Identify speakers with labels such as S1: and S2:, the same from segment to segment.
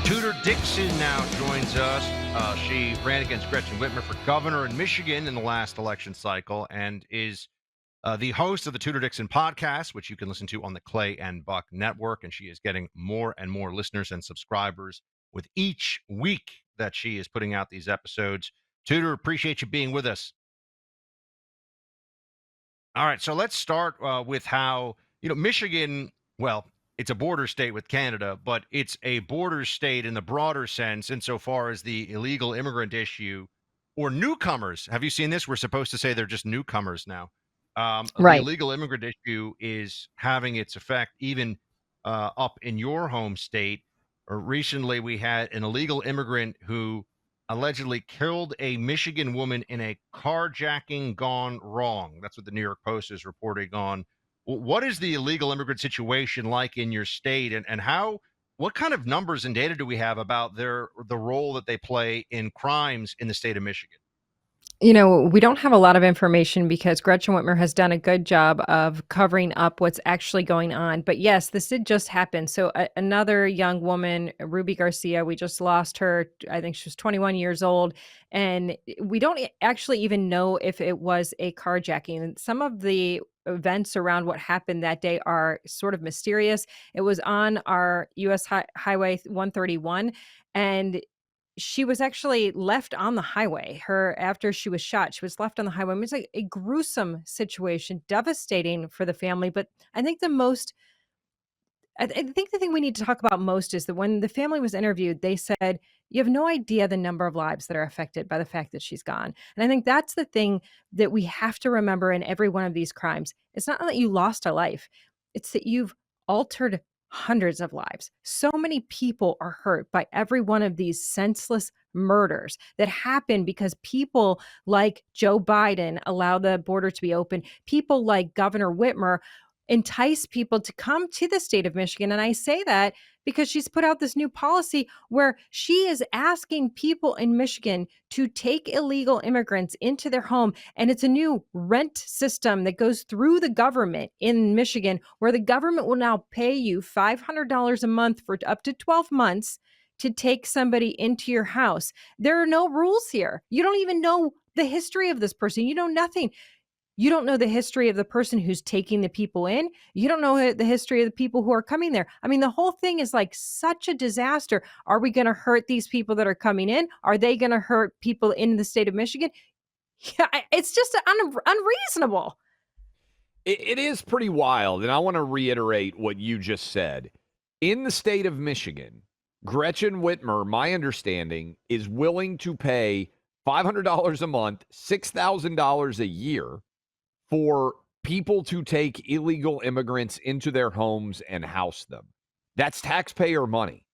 S1: Tudor Dixon now joins us. She ran against Gretchen Whitmer for governor in Michigan in the last election cycle and is the host of the Tudor Dixon podcast, which you can listen to on the Clay and Buck Network. And she is getting more and more listeners and subscribers with each week that she is putting out these episodes. Tudor, appreciate you being with us. All right, so let's start with how, Michigan, well, it's a border state with Canada, but it's a border state in the broader sense insofar as the illegal immigrant issue or newcomers. Have you seen this? We're supposed to say they're just newcomers now. The
S2: Right.
S1: illegal immigrant issue is having its effect even up in your home state. Recently, we had an illegal immigrant who allegedly killed a Michigan woman in a carjacking gone wrong. That's what the New York Post is reporting on. What is the illegal immigrant situation like in your state, and what kind of numbers and data do we have about the role that they play in crimes in the state of Michigan?
S2: We don't have a lot of information because Gretchen Whitmer has done a good job of covering up what's actually going on. But yes, this did just happen. So another young woman, Ruby Garcia, we just lost her. I think she was 21 years old. And we don't actually even know if it was a carjacking. And some of the events around what happened that day are sort of mysterious. It was on our U.S. Highway 131. And she was actually left on the highway. After she was shot, she was left on the highway. I mean, it's like a gruesome situation, devastating for the family. But I think I think the thing we need to talk about most is that when the family was interviewed, they said, you have no idea the number of lives that are affected by the fact that she's gone. And I think that's the thing that we have to remember in every one of these crimes. It's not that you lost a life, it's that you've altered hundreds of lives. So many people are hurt by every one of these senseless murders that happen because people like Joe Biden allow the border to be open. People like Governor Whitmer entice people to come to the state of Michigan. And I say that because she's put out this new policy where she is asking people in Michigan to take illegal immigrants into their home. And it's a new rent system that goes through the government in Michigan, where the government will now pay you $500 a month for up to 12 months to take somebody into your house. There are no rules here. You don't even know the history of this person. You know nothing. You don't know the history of the person who's taking the people in. You don't know the history of the people who are coming there. I mean, the whole thing is like such a disaster. Are we going to hurt these people that are coming in? Are they going to hurt people in the state of Michigan? Yeah, it's just unreasonable.
S3: It is pretty wild, and I want to reiterate what you just said. In the state of Michigan, Gretchen Whitmer, my understanding, is willing to pay $500 a month, $6,000 a year for people to take illegal immigrants into their homes and house them. That's taxpayer money.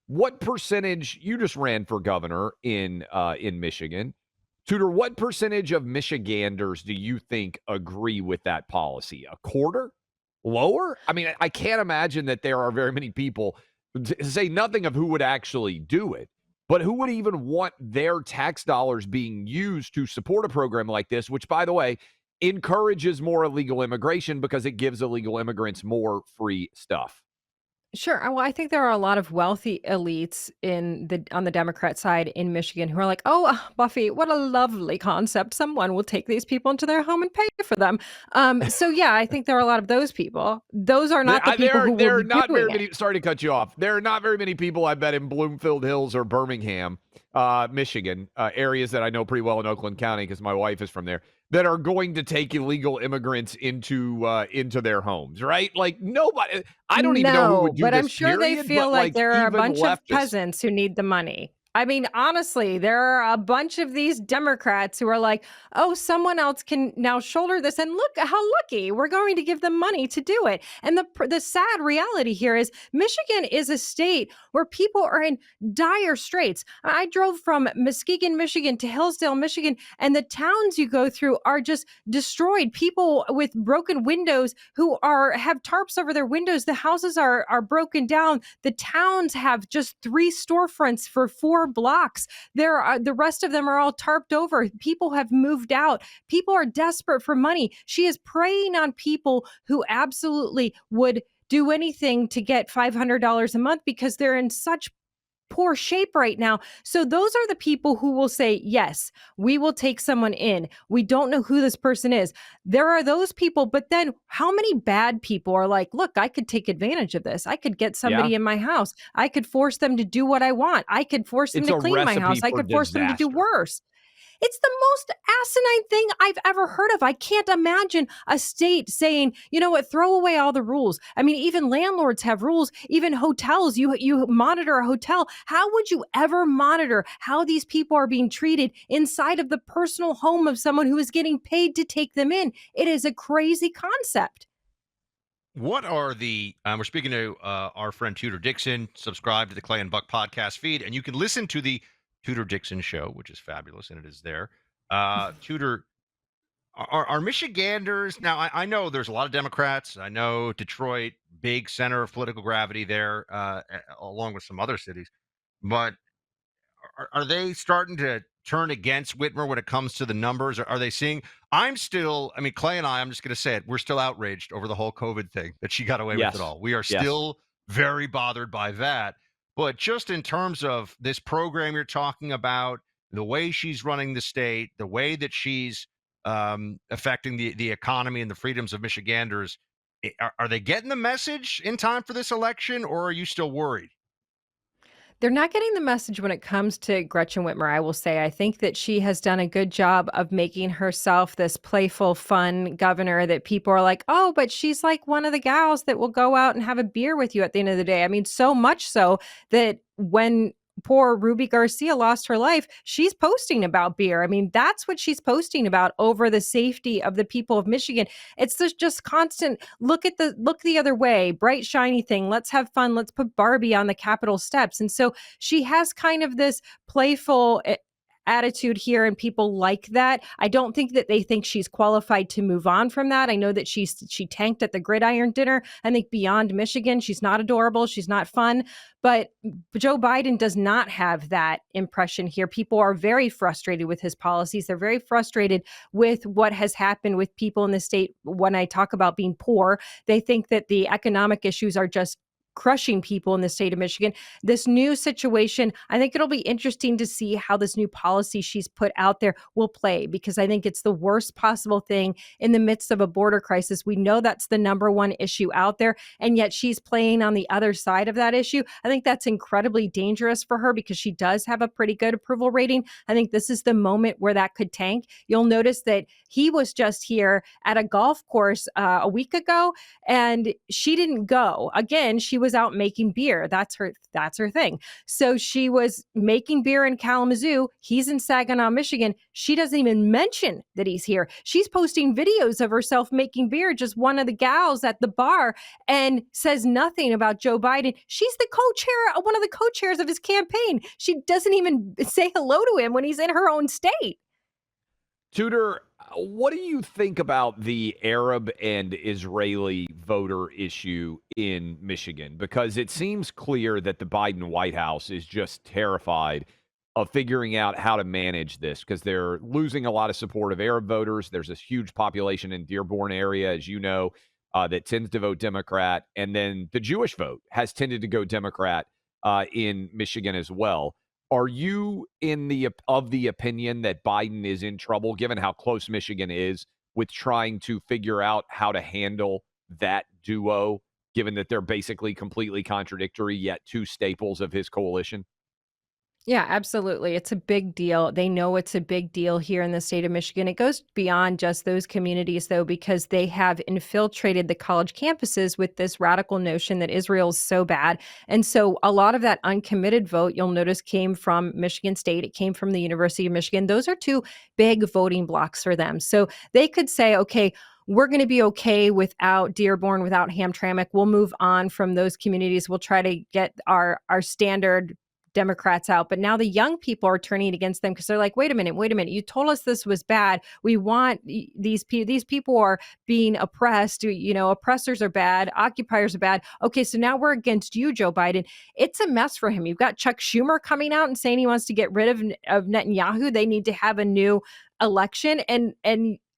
S3: What percentage, you just ran for governor in Michigan, Tudor, what percentage of Michiganders do you think agree with that policy? A quarter? Lower? I mean, I can't imagine that there are very many people, to say nothing of who would actually do it, but who would even want their tax dollars being used to support a program like this, which, by the way, encourages more illegal immigration because it gives illegal immigrants more free stuff.
S2: Sure. Well, I think there are a lot of wealthy elites on the Democrat side in Michigan who are like, "Oh, Buffy, what a lovely concept! Someone will take these people into their home and pay for them." So yeah, I think there are a lot of those people. Those are not the people who will be
S3: not very
S2: doing
S3: many.
S2: it.
S3: Sorry to cut you off. There are not very many people, I bet, in Bloomfield Hills or Birmingham, Michigan, areas that I know pretty well in Oakland County because my wife is from there, that are going to take illegal immigrants into their homes, right? Like nobody. I don't even know who
S2: No,
S3: would do
S2: but
S3: this.
S2: I'm sure they
S3: period,
S2: feel
S3: but
S2: like there are a
S3: even
S2: bunch of
S3: leftists.
S2: peasants who need the money. I mean, honestly, there are a bunch of these Democrats who are like, oh, someone else can now shoulder this. And look how lucky we're going to give them money to do it. And the sad reality here is Michigan is a state where people are in dire straits. I drove from Muskegon, Michigan to Hillsdale, Michigan, and the towns you go through are just destroyed. People with broken windows who have tarps over their windows. The houses are broken down. The towns have just 3 storefronts for 4 blocks. The rest of them are all tarped over. People have moved out. People are desperate for money. She is preying on people who absolutely would do anything to get $500 a month because they're in such poor shape right now. So those are the people who will say, yes, we will take someone in. We don't know who this person is. There are those people, but then how many bad people are like, look, I could take advantage of this. I could get
S3: Yeah.
S2: somebody in my house. I could force them to do what I want. I could force them
S3: It's
S2: to
S3: a
S2: clean my house.
S3: recipe
S2: I
S3: for
S2: could force them to do
S3: disaster.
S2: worse. It's the most asinine thing I've ever heard of. I can't imagine a state saying, you know what, throw away all the rules. I mean, even landlords have rules, even hotels. You monitor a hotel. How would you ever monitor how these people are being treated inside of the personal home of someone who is getting paid to take them in? It is a crazy concept.
S1: What are the we're speaking to our friend Tudor Dixon. Subscribe to the Clay and Buck podcast feed, and you can listen to the Tudor Dixon show, which is fabulous, and it is there. Tudor, are Michiganders now? I know there's a lot of Democrats. I know Detroit, big center of political gravity there, along with some other cities. But are they starting to turn against Whitmer when it comes to the numbers? Are they seeing? I mean, Clay and I'm just going to say it. We're still outraged over the whole COVID thing that she got away with it
S3: Yes.
S1: all. We are
S3: Yes.
S1: still very bothered by that. But just in terms of this program you're talking about, the way she's running the state, the way that she's affecting the economy and the freedoms of Michiganders, are they getting the message in time for this election, or are you still worried?
S2: They're not getting the message when it comes to Gretchen Whitmer, I will say. I think that she has done a good job of making herself this playful, fun governor that people are like, oh, but she's like one of the gals that will go out and have a beer with you at the end of the day. I mean, so much so that when poor Ruby Garcia lost her life, she's posting about beer. I mean, that's what she's posting about over the safety of the people of Michigan. It's just constant look the other way, bright shiny thing. Let's have fun. Let's put Barbie on the Capitol steps. And so she has kind of this playful attitude here, and people like that. I don't think that they think she's qualified to move on from that. I know that she tanked at the gridiron dinner. I think beyond Michigan, she's not adorable, she's not fun, but Joe Biden does not have that impression here. People are very frustrated with his policies. They're very frustrated with what has happened with people in the state. When I talk about being poor, they think that the economic issues are just crushing people in the state of Michigan. This new situation, I think it'll be interesting to see how this new policy she's put out there will play, because I think it's the worst possible thing in the midst of a border crisis. We know that's the number one issue out there, and yet she's playing on the other side of that issue. I think that's incredibly dangerous for her because she does have a pretty good approval rating. I think this is the moment where that could tank. You'll notice that he was just here at a golf course a week ago, and she didn't go. Again, she was out making beer. That's her thing. So she was making beer in Kalamazoo. He's in Saginaw, Michigan. She doesn't even mention that he's here. She's posting videos of herself making beer, just one of the gals at the bar, and says nothing about Joe Biden. She's the co-chair, one of the co-chairs of his campaign. She doesn't even say hello to him when he's in her own state.
S3: Tudor, what do you think about the Arab and Israeli voter issue in Michigan? Because it seems clear that the Biden White House is just terrified of figuring out how to manage this, because they're losing a lot of support of Arab voters. There's this huge population in Dearborn area, as you know, that tends to vote Democrat. And then the Jewish vote has tended to go Democrat in Michigan as well. Are you of the opinion that Biden is in trouble, given how close Michigan is, with trying to figure out how to handle that duo, given that they're basically completely contradictory, yet two staples of his coalition?
S2: Yeah, absolutely. It's a big deal. They know it's a big deal here in the state of Michigan. It goes beyond just those communities, though, because they have infiltrated the college campuses with this radical notion that Israel is so bad. And so a lot of that uncommitted vote, you'll notice, came from Michigan State. It came from the University of Michigan. Those are two big voting blocks for them. So they could say, okay, we're going to be okay without Dearborn, without Hamtramck. We'll move on from those communities. We'll try to get our standard Democrats out. But now the young people are turning against them because they're like, wait a minute. You told us this was bad. We want these people are being oppressed. Oppressors are bad. Occupiers are bad. Okay, so now we're against you, Joe Biden. It's a mess for him. You've got Chuck Schumer coming out and saying he wants to get rid of Netanyahu. They need to have a new election. And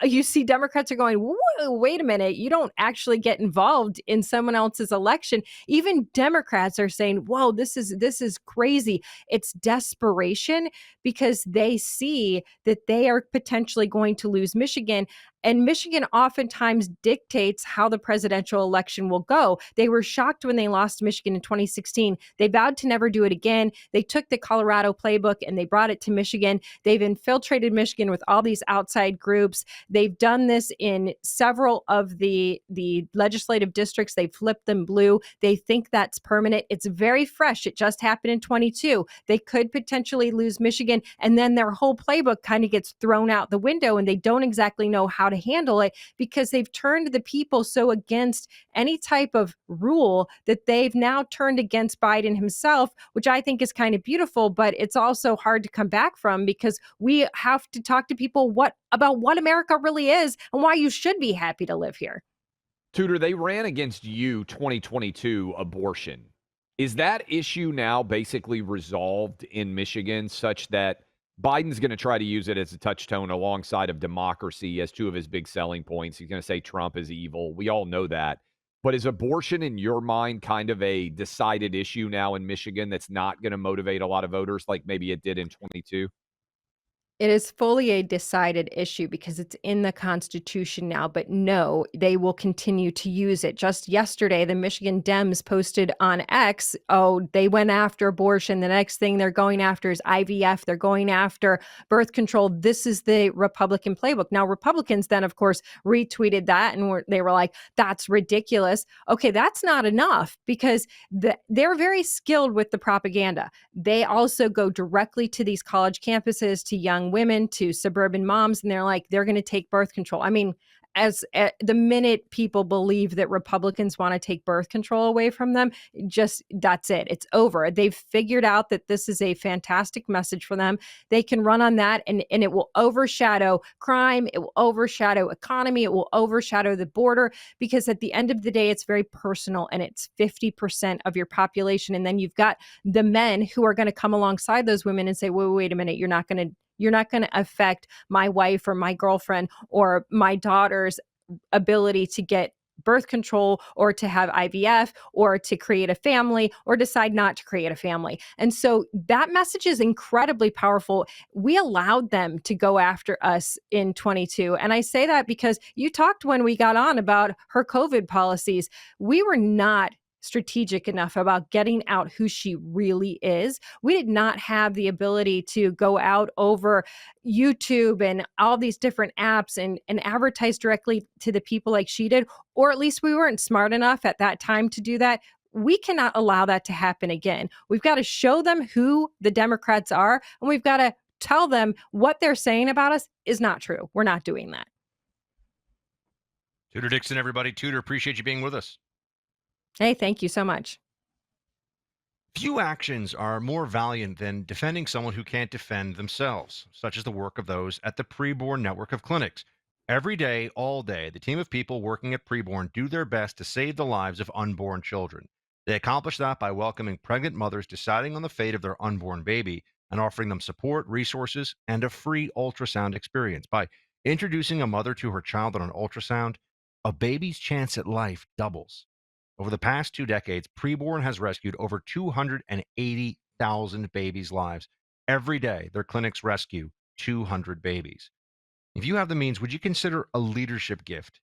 S2: you see Democrats are going, wait a minute, you don't actually get involved in someone else's election. Even Democrats are saying, whoa, this is crazy. It's desperation because they see that they are potentially going to lose Michigan. And Michigan oftentimes dictates how the presidential election will go. They were shocked when they lost Michigan in 2016. They vowed to never do it again. They took the Colorado playbook and they brought it to Michigan. They've infiltrated Michigan with all these outside groups. They've done this in several of the legislative districts. They've flipped them blue. They think that's permanent. It's very fresh. It just happened in 22. They could potentially lose Michigan, and then their whole playbook kind of gets thrown out the window, and they don't exactly know how to handle it because they've turned the people so against any type of rule that they've now turned against Biden himself, which I think is kind of beautiful, but it's also hard to come back from because we have to talk to people about what America really is and why you should be happy to live here.
S3: Tudor, they ran against you 2022 abortion. Is that issue now basically resolved in Michigan such that Biden's going to try to use it as a touchstone alongside of democracy as two of his big selling points? He's going to say Trump is evil. We all know that. But is abortion, in your mind, kind of a decided issue now in Michigan that's not going to motivate a lot of voters like maybe it did in 22?
S2: It is fully a decided issue because it's in the Constitution now, but no, they will continue to use it. Just yesterday, the Michigan Dems posted on X, oh, they went after abortion. The next thing they're going after is IVF. They're going after birth control. This is the Republican playbook. Now, Republicans then, of course, retweeted that and they were like, that's ridiculous. Okay, that's not enough because they're very skilled with the propaganda. They also go directly to these college campuses, to young women, to suburban moms, and they're going to take birth control. I mean, the minute people believe that Republicans want to take birth control away from them, just that's it. It's over. They've figured out that this is a fantastic message for them. They can run on that, and it will overshadow crime. It will overshadow economy. It will overshadow the border because at the end of the day, it's very personal, and it's 50% of your population. And then you've got the men who are going to come alongside those women and say, wait a minute, you're not going to affect my wife or my girlfriend or my daughter's ability to get birth control or to have IVF or to create a family or decide not to create a family. And so that message is incredibly powerful. We allowed them to go after us in 22. And I say that because you talked when we got on about her COVID policies. We were not strategic enough about getting out who she really is. We did not have the ability to go out over YouTube and all these different apps and advertise directly to the people like she did, or at least we weren't smart enough at that time to do that. We cannot allow that to happen again. We've got to show them who the Democrats are, and we've got to tell them what they're saying about us is not true. We're not doing that.
S1: Tudor Dixon, everybody. Tudor, appreciate you being with us.
S2: Hey, thank you so much.
S1: Few actions are more valiant than defending someone who can't defend themselves, such as the work of those at the Preborn network of clinics. Every day, all day, the team of people working at Preborn do their best to save the lives of unborn children. They accomplish that by welcoming pregnant mothers deciding on the fate of their unborn baby and offering them support, resources, and a free ultrasound experience. By introducing a mother to her child on an ultrasound, a baby's chance at life doubles. Over the past 2 decades, Preborn has rescued over 280,000 babies' lives. Every day, their clinics rescue 200 babies. If you have the means, would you consider a leadership gift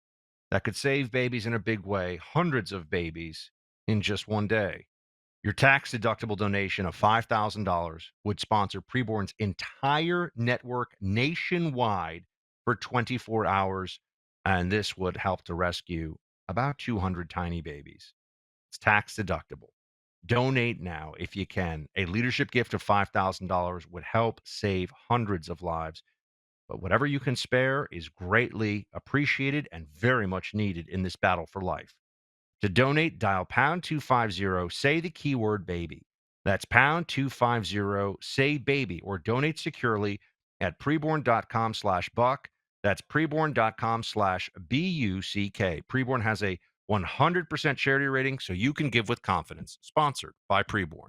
S1: that could save babies in a big way, hundreds of babies in just one day? Your tax-deductible donation of $5,000 would sponsor Preborn's entire network nationwide for 24 hours, and this would help to rescue about 200 tiny babies. It's tax deductible. Donate now if you can. A leadership gift of $5,000 would help save hundreds of lives. But whatever you can spare is greatly appreciated and very much needed in this battle for life. To donate, dial pound 250, say the keyword baby. That's pound 250, say baby, or donate securely at preborn.com/buck. That's preborn.com/BUCK. Preborn has a 100% charity rating, so you can give with confidence. Sponsored by Preborn.